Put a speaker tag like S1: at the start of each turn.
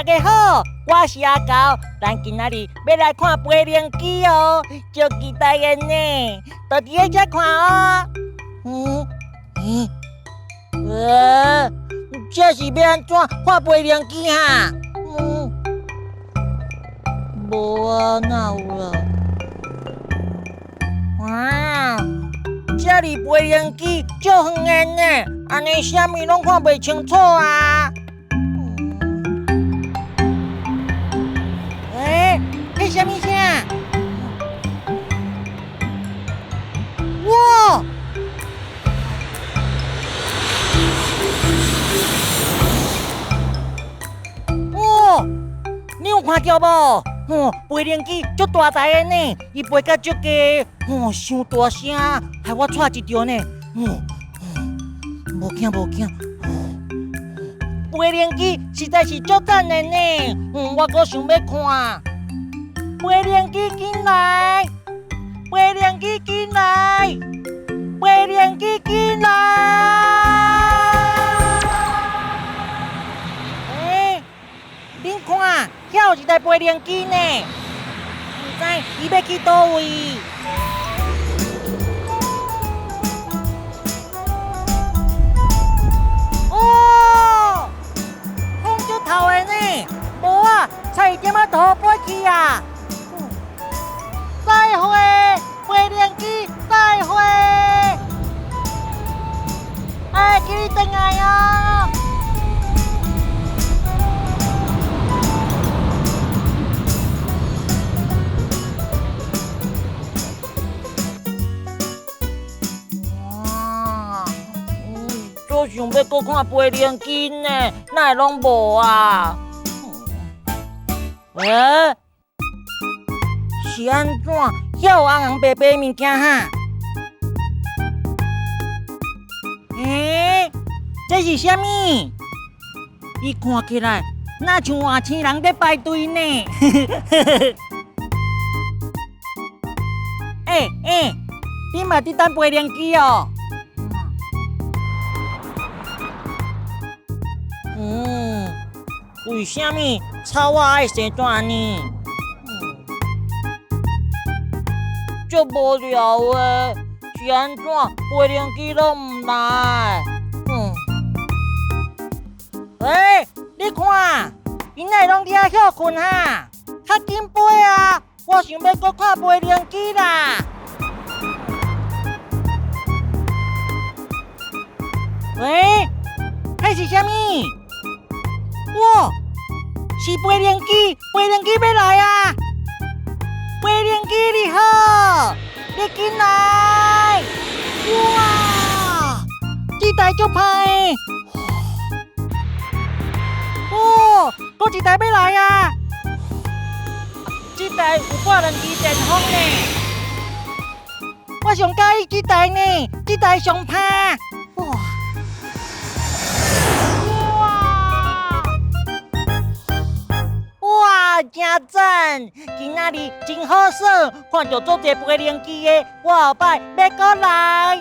S1: 大家好，我是阿高，咱今仔日要来看飞灵机哦，足期待的呢，到伫咧遮看哦。这是要安怎看飞灵机哈？无啊，哪有啦？啊，这里飞灵机足远的呢，安尼啥物拢看袂清楚啊！迄啥物声？哇！哇！你有看到无？飞灵机足大台的呢，伊飞甲足低，伤大声，害我踹一跳呢。无惊无惊。飞灵机实在是足赞的呢，我阁想要看。飞灵机进来，飞灵机进来，飞灵机进来。恁看，遐有一台飞灵机呢，唔知伊要去倒位？哦，风足透的呢，无啊，差一点仔倒飞去啊！再会，飞灵机，再会！记你回来哦。我想要搁看飞灵机呢，哪会拢无啊？是安怎？遐有红红白白物件哈？这是啥物？伊看起来哪像换青人在排队呢？你嘛伫等飞灵机哦？为什么草我爱生怎呢？足无聊的，是安怎飞灵机拢唔来？你看，因哪会拢伫遐休困哈？较紧飞啊！我想要搁看飞灵机啦。迄是啥物？哇！是飞灵机，飞灵机要来啊！飞灵机你好，你进来！哇，这台足歹的！搁一台要来啊！这台有800支电风呢，我上喜欢这台呢，这台上拍！哇，真赞！今仔日真好耍，看到足侪飞灵机的，我后摆要过来。